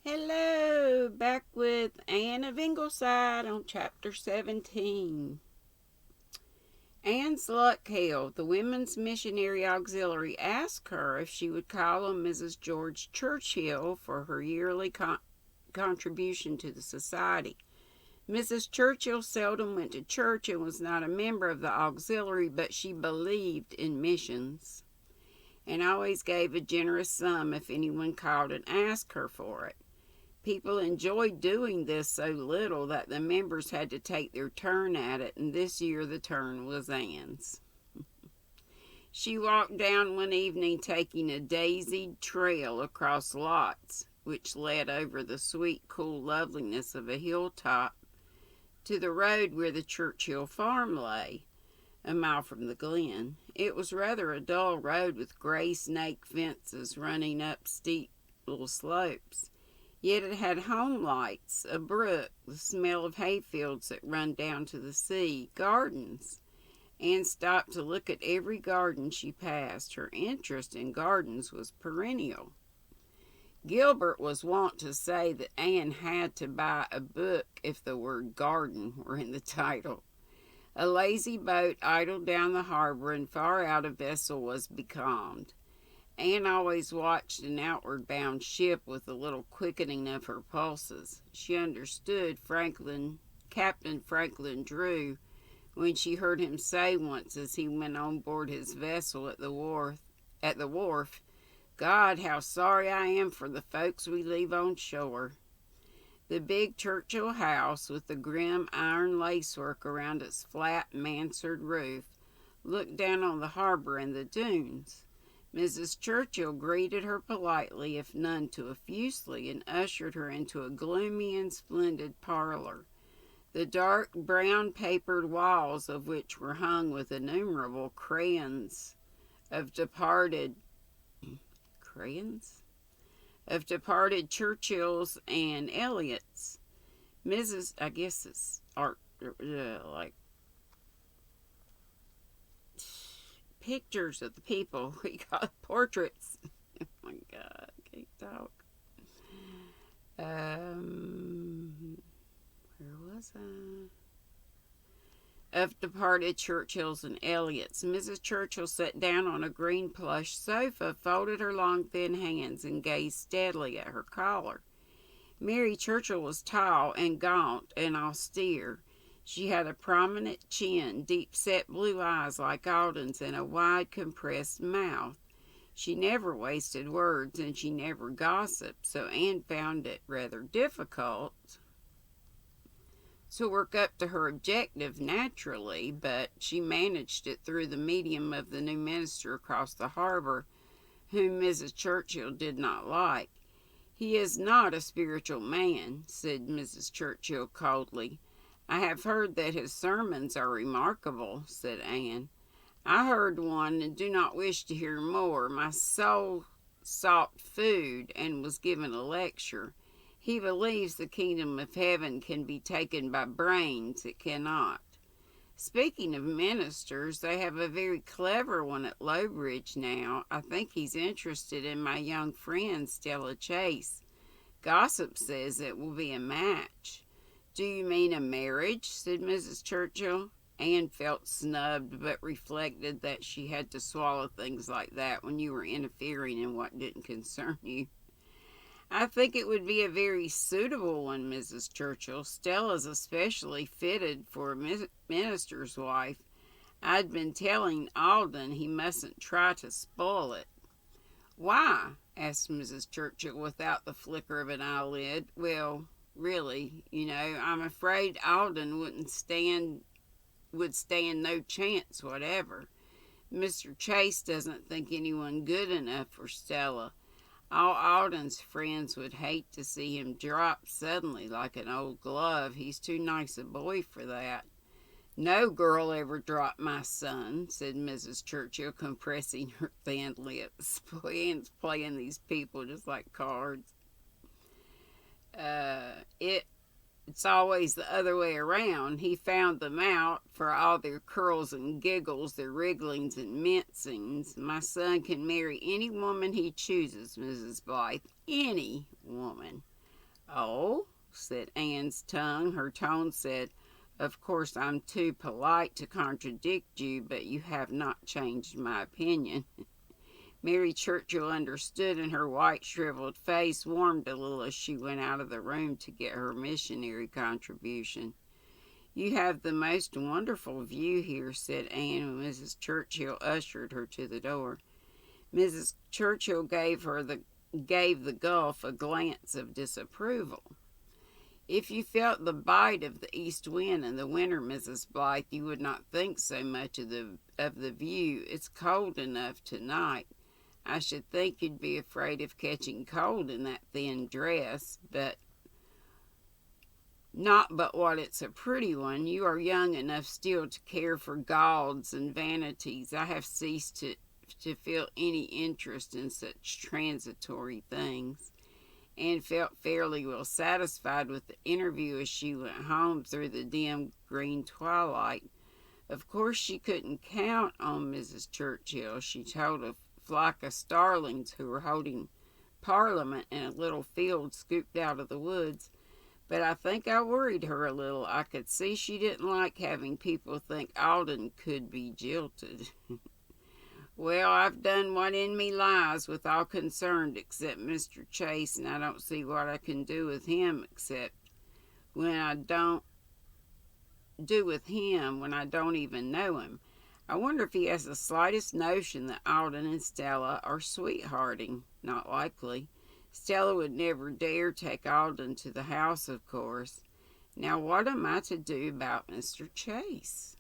Hello, back with Anne of Ingleside on chapter 17. Anne's luck held. The Women's Missionary Auxiliary asked her if she would call on Mrs. George Churchill for her yearly contribution to the society. Mrs. Churchill seldom went to church and was not a member of the auxiliary, but she believed in missions and always gave a generous sum if anyone called and asked her for it. People enjoyed doing this so little that the members had to take their turn at it, and this year the turn was Anne's. She walked down one evening taking a daisied trail across lots, which led over the sweet, cool loveliness of a hilltop to the road where the Churchill farm lay, a mile from the glen. It was rather a dull road with gray snake fences running up steep little slopes. Yet it had home lights, a brook, the smell of hayfields that run down to the sea, gardens. Anne stopped to look at every garden she passed. Her interest in gardens was perennial. Gilbert was wont to say that Anne had to buy a book if the word garden were in the title. A lazy boat idled down the harbor, and far out a vessel was becalmed. Anne always watched an outward-bound ship with a little quickening of her pulses. She understood Captain Franklin Drew, when she heard him say once as he went on board his vessel at the wharf, "God, how sorry I am for the folks we leave on shore." The big Churchill house, with the grim iron lacework around its flat mansard roof, looked down on the harbor and the dunes. Mrs. Churchill greeted her politely, if none too effusively, and ushered her into a gloomy and splendid parlor, the dark brown papered walls of which were hung with innumerable crayons of departed Churchills and Elliots. I guess it's art, like pictures of the people. We got portraits. Oh my God, I can't talk. Where was I? Of departed Churchills and Elliots. Mrs. Churchill sat down on a green plush sofa, folded her long thin hands, and gazed steadily at her caller. Mary Churchill was tall and gaunt and austere. She had a prominent chin, deep-set blue eyes like Alden's, and a wide, compressed mouth. She never wasted words, and she never gossiped, so Anne found it rather difficult to work up to her objective naturally, but she managed it through the medium of the new minister across the harbor, whom Mrs. Churchill did not like. "He is not a spiritual man," said Mrs. Churchill coldly. "I have heard that his sermons are remarkable," said Anne. "I heard one and do not wish to hear more. My soul sought food and was given a lecture. He believes the kingdom of heaven can be taken by brains. It cannot. Speaking of ministers, they have a very clever one at Lowbridge now. I think he's interested in my young friend, Stella Chase. Gossip says it will be a match." "Do you mean a marriage?" said Mrs. Churchill. Anne felt snubbed, but reflected that she had to swallow things like that when you were interfering in what didn't concern you. "I think it would be a very suitable one, Mrs. Churchill. Stella's especially fitted for a minister's wife. I'd been telling Alden he mustn't try to spoil it." "Why?" asked Mrs. Churchill without the flicker of an eyelid. "Well, really, I'm afraid Alden would stand no chance whatever. Mr. Chase doesn't think anyone good enough for Stella. All Alden's friends would hate to see him drop suddenly like an old glove. He's too nice a boy for that." "No girl ever dropped my son," said Mrs. Churchill, compressing her thin lips. Anne's playing these people just like cards. It's always the other way around. He found them out, for all their curls and giggles, their wrigglings and mincings. My son can marry any woman he chooses, Mrs. Blythe. Any woman. Oh, said Anne's tongue. Her tone said, "Of course I'm too polite to contradict you, but you have not changed my opinion." Mary Churchill understood, and her white shriveled face warmed a little as she went out of the room to get her missionary contribution. "You have the most wonderful view here," said Anne when Mrs. Churchill ushered her to the door. Mrs. Churchill gave the gulf a glance of disapproval. "If you felt the bite of the east wind in the winter, Mrs. Blythe, you would not think so much of the view. It's cold enough tonight. I should think you'd be afraid of catching cold in that thin dress, but not but what it's a pretty one. You are young enough still to care for gauds and vanities. I have ceased to feel any interest in such transitory things." Anne felt fairly well satisfied with the interview as she went home through the dim green twilight. Of course she couldn't count on Mrs. Churchill. She told a flock of starlings who were holding parliament in a little field scooped out of the woods. But I think I worried her a little. I could see she didn't like having people think Alden could be jilted. "Well, I've done what in me lies with all concerned except Mr. Chase, and I don't see what I can do with him except when I don't even know him. I wonder if he has the slightest notion that Alden and Stella are sweethearting. Not likely. Stella would never dare take Alden to the house, of course. Now what am I to do about Mr. Chase?"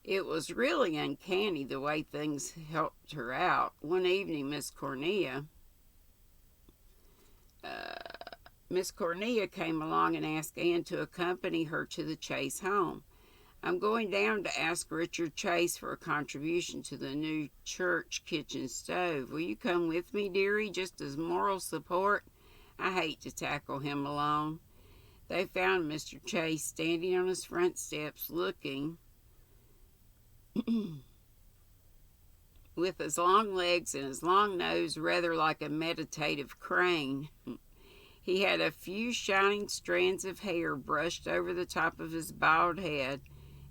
It was really uncanny the way things helped her out. One evening, Miss Cornelia came along and asked Anne to accompany her to the Chase home. "I'm going down to ask Richard Chase for a contribution to the new church kitchen stove. Will you come with me, dearie, just as moral support? I hate to tackle him alone." They found Mr. Chase standing on his front steps looking with his long legs and his long nose rather like a meditative crane. He had a few shining strands of hair brushed over the top of his bald head,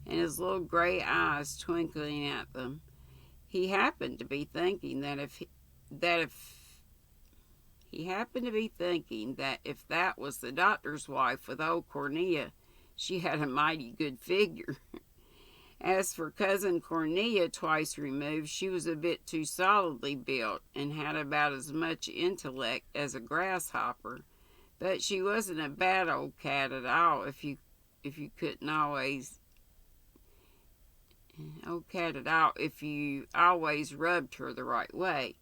and his little gray eyes twinkling at them. He happened to be thinking that if that was the doctor's wife with old Cornelia, she had a mighty good figure. As for Cousin Cornelia, twice removed, she was a bit too solidly built and had about as much intellect as a grasshopper. But she wasn't a bad old cat at all if you always rubbed her the right way.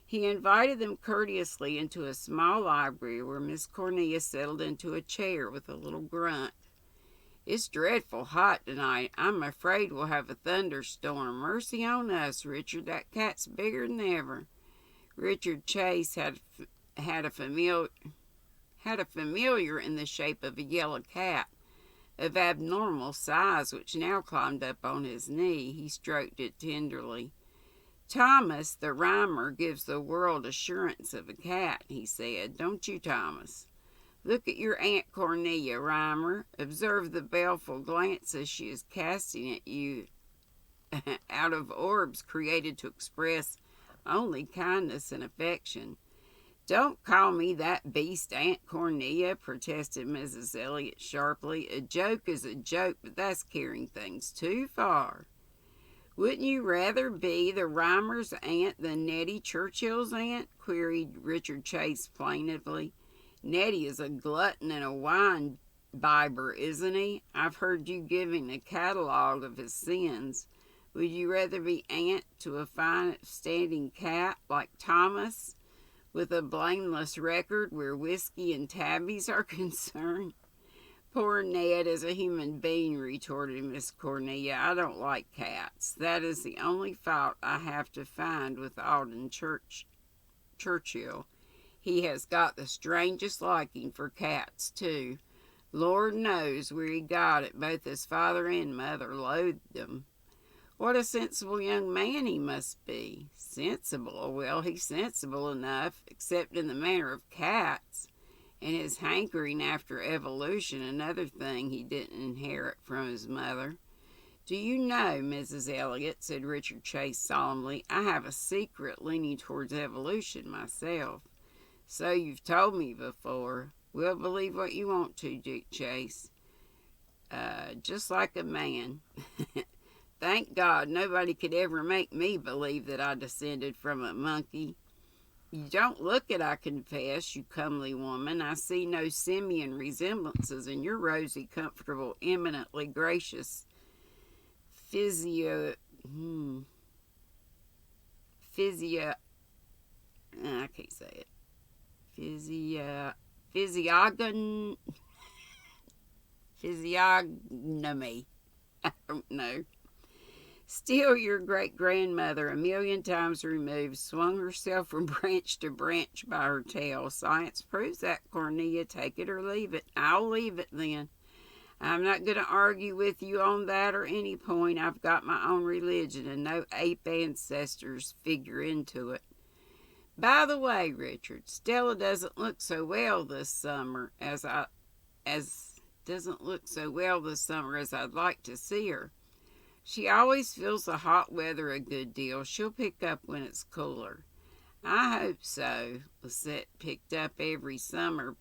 He invited them courteously into a small library where Miss Cornelia settled into a chair with a little grunt. "It's dreadful hot tonight. I'm afraid we'll have a thunderstorm. Mercy on us, Richard, that cat's bigger than ever." Richard Chase had a familiar in the shape of a yellow cat of abnormal size, which now climbed up on his knee. He stroked it tenderly. "Thomas, the rhymer, gives the world assurance of a cat," he said. "Don't you, Thomas? Look at your Aunt Cornelia, rhymer. Observe the baleful glances she is casting at you out of orbs created to express only kindness and affection." "Don't call me that beast, Aunt Cornelia," protested Mrs. Elliot sharply. "A joke is a joke, but that's carrying things too far." "Wouldn't you rather be the rhymer's aunt than Nettie Churchill's aunt?" queried Richard Chase plaintively. "Nettie is a glutton and a wine bibber, isn't he? I've heard you giving a catalogue of his sins. Would you rather be aunt to a fine upstanding cat like Thomas, with a blameless record where whiskey and tabbies are concerned?" "Poor Ned is a human being," retorted Miss Cornelia. "I don't like cats. That is the only fault I have to find with Alden Churchill. He has got the strangest liking for cats, too. Lord knows where he got it. Both his father and mother loathed them." "What a sensible young man he must be." "Sensible? Well, he's sensible enough, except in the matter of cats. and his hankering after evolution, another thing he didn't inherit from his mother. Do you know, Mrs. Elliot, said Richard Chase solemnly, I have a secret leaning towards evolution myself. So you've told me before. We'll believe what you want to, Dick Chase. Just like a man. Thank God nobody could ever make me believe that I descended from a monkey. You don't look it, I confess, you comely woman. I see no simian resemblances in your rosy, comfortable, eminently gracious I can't say it. Physiognomy. I don't know. Still, your great-grandmother, a million times removed, swung herself from branch to branch by her tail. Science proves that, Cornelia. Take it or leave it. I'll leave it, then. I'm not going to argue with you on that or any point. I've got my own religion, and no ape ancestors figure into it. By the way, Richard, Stella doesn't look so well this summer as I'd like to see her. She always feels the hot weather a good deal. She'll pick up when it's cooler. I hope so. Lisette picked up every summer,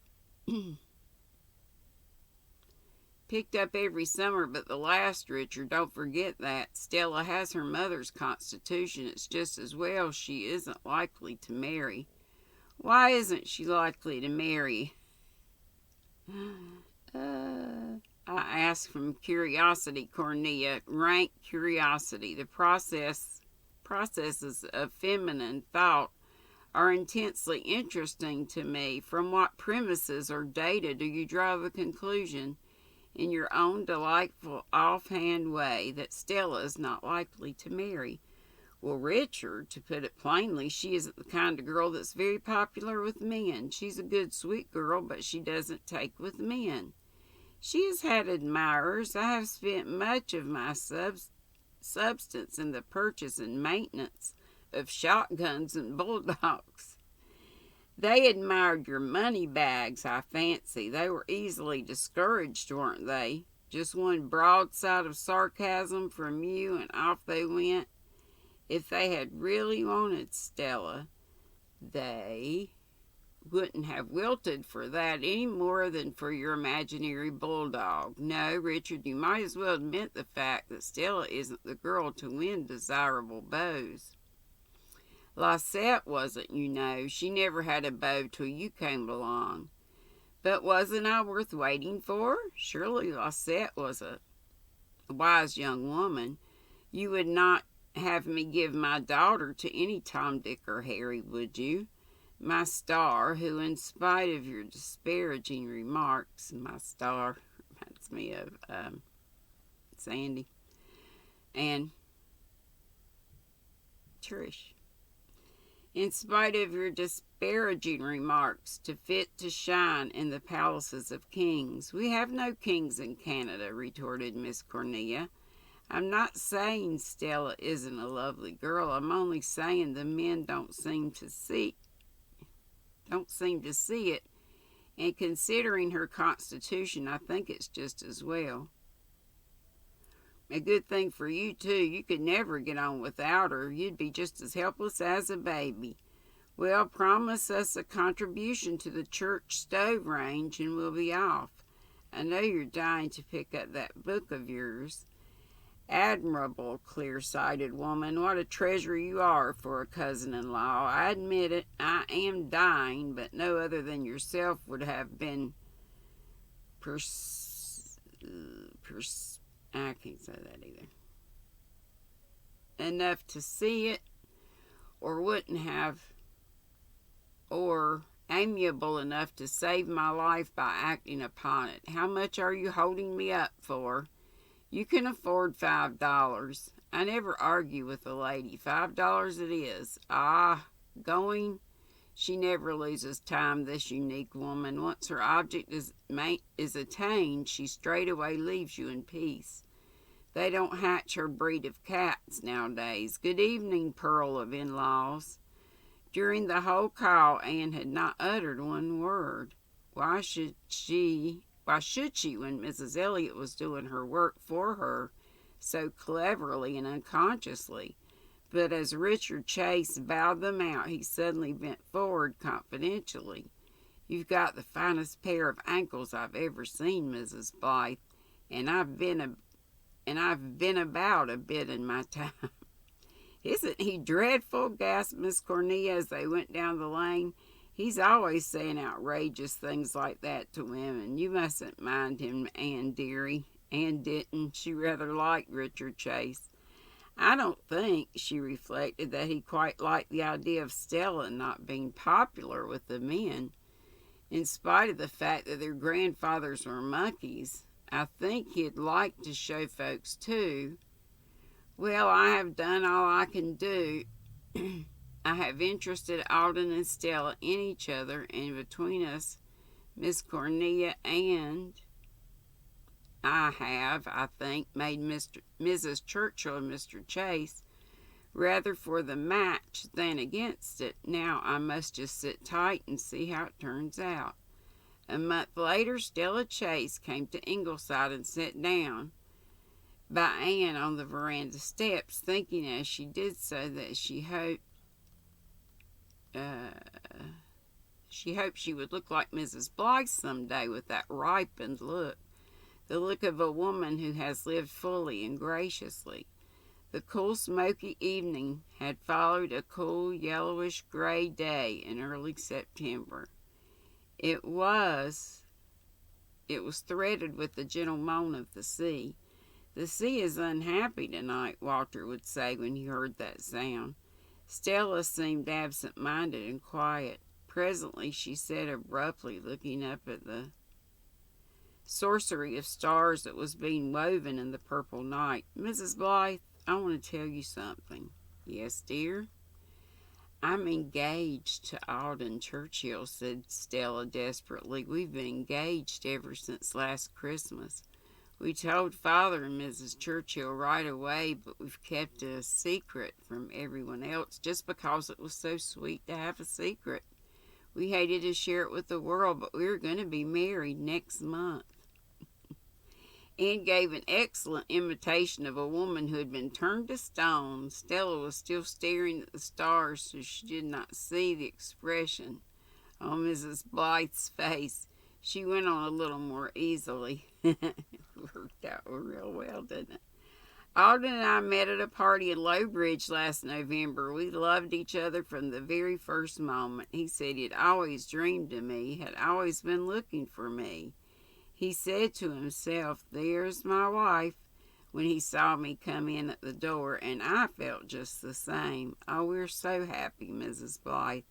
but the last, Richard. Don't forget that. Stella has her mother's constitution. It's just as well she isn't likely to marry. Why isn't she likely to marry? I ask from curiosity, Cornelia, rank curiosity. The processes of feminine thought are intensely interesting to me. From what premises or data do you draw the conclusion, in your own delightful offhand way, that Stella is not likely to marry? Well, Richard, to put it plainly, she isn't the kind of girl that's very popular with men. She's a good, sweet girl, but she doesn't take with men. She has had admirers. I have spent much of my substance in the purchase and maintenance of shotguns and bulldogs. They admired your money bags, I fancy. They were easily discouraged, weren't they? Just one broadside of sarcasm from you, and off they went. If they had really wanted Stella, they wouldn't have wilted for that any more than for your imaginary bulldog. No, Richard, you might as well admit the fact that Stella isn't the girl to win desirable beaus. Lisette wasn't, you know. She never had a beau till you came along. But wasn't I worth waiting for? Surely Lisette was a wise young woman. You would not have me give my daughter to any Tom, Dick, or Harry, would you? My star, who, in spite of your disparaging remarks, my star reminds me of Sandy and Trish. In spite of your disparaging remarks, to fit to shine in the palaces of kings. We have no kings in Canada, retorted Miss Cornelia. I'm not saying Stella isn't a lovely girl. I'm only saying the men don't seem to see it, and considering her constitution, I think it's just as well. A good thing for you, too. You could never get on without her. You'd be just as helpless as a baby. Well, promise us a contribution to the church stove range, and we'll be off. I know you're dying to pick up that book of yours. Admirable, clear-sighted woman. What a treasure you are for a cousin-in-law. I admit it. I am dying, but no other than yourself would have been I can't say that either. Enough to see it, or wouldn't have, or amiable enough to save my life by acting upon it. How much are you holding me up for? You can afford $5. I never argue with a lady. $5 it is. Going? She never loses time, this unique woman. Once her object is attained, she straightway leaves you in peace. They don't hatch her breed of cats nowadays. Good evening, pearl of in-laws. During the whole call, Anne had not uttered one word. Why should she when Mrs. Elliot was doing her work for her so cleverly and unconsciously? But as Richard Chase bowed them out, he suddenly bent forward confidentially. "You've got the finest pair of ankles I've ever seen, Mrs. Blythe, and I've been about a bit in my time." "Isn't he dreadful?" gasped Miss Cornelia as they went down the lane. "He's always saying outrageous things like that to women. You mustn't mind him, Anne dearie." Anne didn't. She rather liked Richard Chase. I don't think, she reflected, that he quite liked the idea of Stella not being popular with the men, in spite of the fact that their grandfathers were monkeys. I think he'd like to show folks, too. "Well, I have done all I can do. I have interested Alden and Stella in each other, and between us, Miss Cornelia and I have, I think, made Mrs. Churchill and Mr. Chase rather for the match than against it. Now I must just sit tight and see how it turns out." A month later, Stella Chase came to Ingleside and sat down by Anne on the veranda steps, thinking as she did so that she hoped she would look like Mrs. Blythe someday, with that ripened look, the look of a woman who has lived fully and graciously. The cool, smoky evening had followed a cool, yellowish-gray day in early September. It was threaded with the gentle moan of the sea. "The sea is unhappy tonight," Walter would say when he heard that sound. Stella seemed absent-minded and quiet. Presently she said abruptly, looking up at the sorcery of stars that was being woven in the purple night, "Mrs. Blythe, I want to tell you something." "Yes, dear?" "I'm engaged to Alden Churchill," said Stella desperately. "We've been engaged ever since last Christmas. We told Father and Mrs. Churchill right away, but we've kept it a secret from everyone else just because it was so sweet to have a secret. We hated to share it with the world, but we were going to be married next month." Anne gave an excellent imitation of a woman who had been turned to stone. Stella was still staring at the stars, so she did not see the expression on Mrs. Blythe's face. She went on a little more easily. It worked out real well, didn't it? "Alden and I met at a party in Lowbridge last November. We loved each other from the very first moment. He said he had always dreamed of me, had always been looking for me. He said to himself, 'There's my wife,' when he saw me come in at the door, and I felt just the same. Oh, we're so happy, Mrs. Blythe."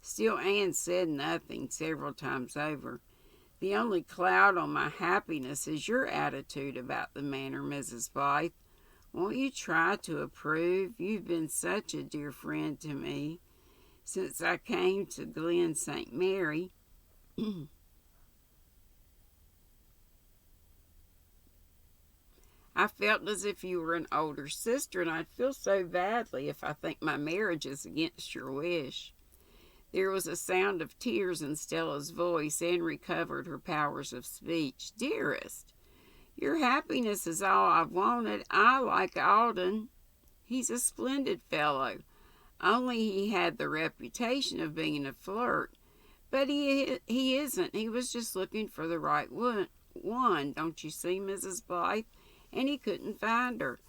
Still Anne said nothing several times over. "The only cloud on my happiness is your attitude about the matter, Mrs. Blythe. Won't you try to approve? You've been such a dear friend to me since I came to Glen St. Mary." "I felt as if you were an older sister, and I'd feel so badly if I think my marriage is against your wish." There was a sound of tears in Stella's voice. Anne recovered her powers of speech. "Dearest, your happiness is all I've wanted. I like Alden. He's a splendid fellow, only he had the reputation of being a flirt. But he isn't. He was just looking for the right one, don't you see, Mrs. Blythe? And he couldn't find her.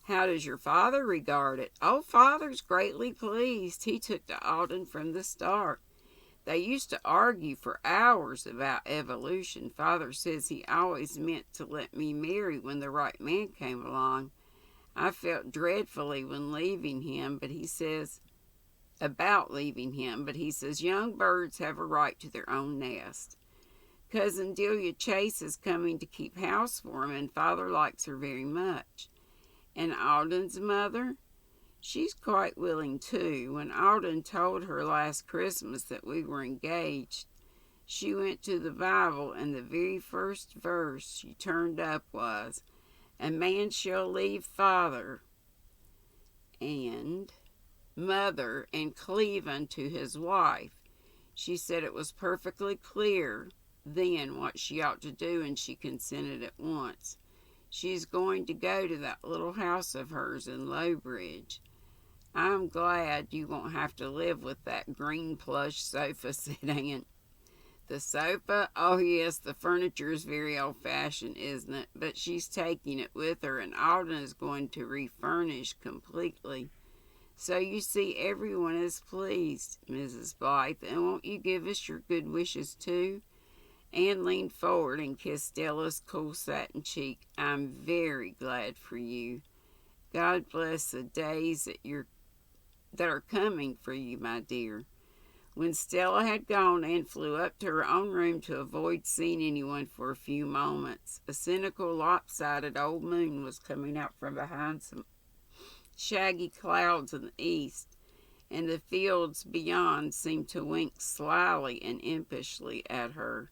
How does your father regard it?" "Oh, Father's greatly pleased. He took to Alden from the start. They used to argue for hours about evolution. Father says he always meant to let me marry when the right man came along. I felt dreadfully when leaving him, but he says young birds have a right to their own nest. Cousin Delia Chase is coming to keep house for him, and Father likes her very much. And Alden's mother? She's quite willing too. When Alden told her last Christmas that we were engaged, she went to the Bible, and the very first verse she turned up was, 'A man shall leave father and mother and cleave unto his wife.' She said it was perfectly clear then what she ought to do, and she consented at once. She's going to go to that little house of hers in Lowbridge. I'm glad you won't have to live with that green plush sofa, said Aunt. The sofa? Oh, yes, the furniture is very old-fashioned, isn't it? But she's taking it with her, and Alden is going to refurnish completely. So you see, everyone is pleased, Mrs. Blythe, and won't you give us your good wishes, too? Anne leaned forward and kissed Stella's cool satin cheek. I'm very glad for you. God bless the days that are coming for you, my dear. When Stella had gone, Anne flew up to her own room to avoid seeing anyone for a few moments. A cynical, lopsided old moon was coming out from behind some shaggy clouds in the east, and the fields beyond seemed to wink slyly and impishly at her.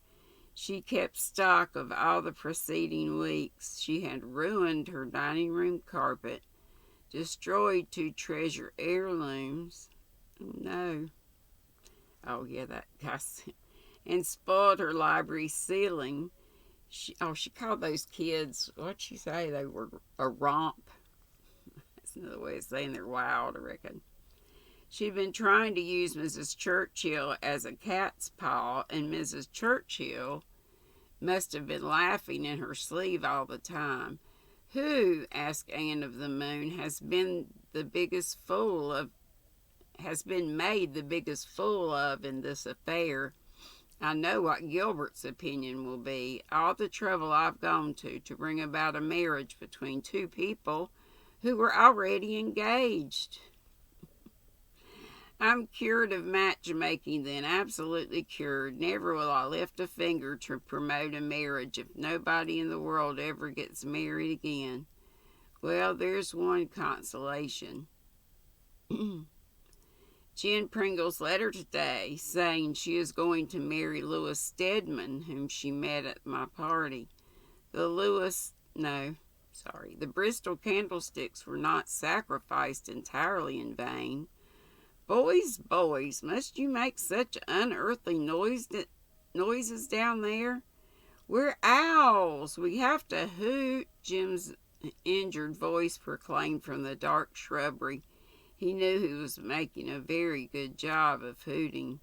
She kept stock of all the preceding weeks. She had ruined her dining room carpet, destroyed 2 treasure heirlooms. Oh, no. Oh, yeah, that guy's... And spoiled her library ceiling. She called those kids, what'd she say? They were a romp. That's another way of saying they're wild, I reckon. She'd been trying to use Mrs. Churchill as a cat's paw, and Mrs. Churchill must have been laughing in her sleeve all the time. Who, asked Anne of the Moon, has been made the biggest fool of in this affair? I know what Gilbert's opinion will be. All the trouble I've gone to bring about a marriage between 2 people who were already engaged. I'm cured of matchmaking then, absolutely cured. Never will I lift a finger to promote a marriage if nobody in the world ever gets married again. Well, there's one consolation. Jen Pringle's letter today, saying she is going to marry Louis Stedman, whom she met at my party. The Bristol candlesticks were not sacrificed entirely in vain. Boys, must you make such unearthly noises down there? We're owls. We have to hoot, Jim's injured voice proclaimed from the dark shrubbery. He knew he was making a very good job of hooting.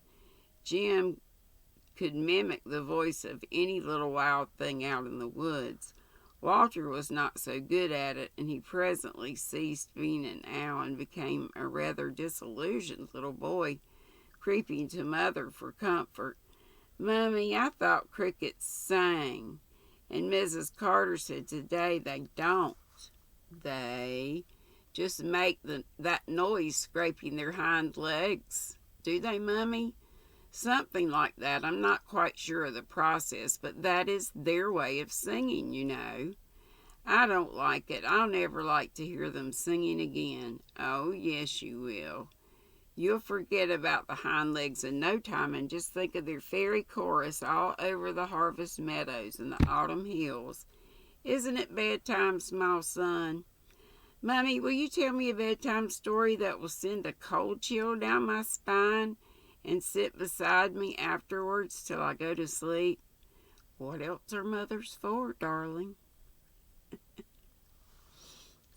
Jim could mimic the voice of any little wild thing out in the woods. Walter was not so good at it, and he presently ceased being an owl and became a rather disillusioned little boy, creeping to Mother for comfort. Mummy, I thought crickets sang. And Mrs. Carter said today they don't. They just make that noise scraping their hind legs. Do they, Mummy? Something like that. I'm not quite sure of the process, but that is their way of singing, you know. I don't like it. I'll never like to hear them singing again. Oh, yes, you will. You'll forget about the hind legs in no time and just think of their fairy chorus all over the harvest meadows and the autumn hills. Isn't it bedtime, small son? Mummy, will you tell me a bedtime story that will send a cold chill down my spine and sit beside me afterwards till I go to sleep? What else are mothers for, darling?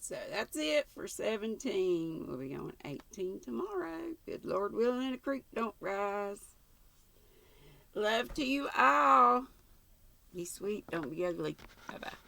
So that's it for 17. We'll be on 18 tomorrow. Good Lord willing, the creek don't rise. Love to you all. Be sweet, don't be ugly. Bye-bye.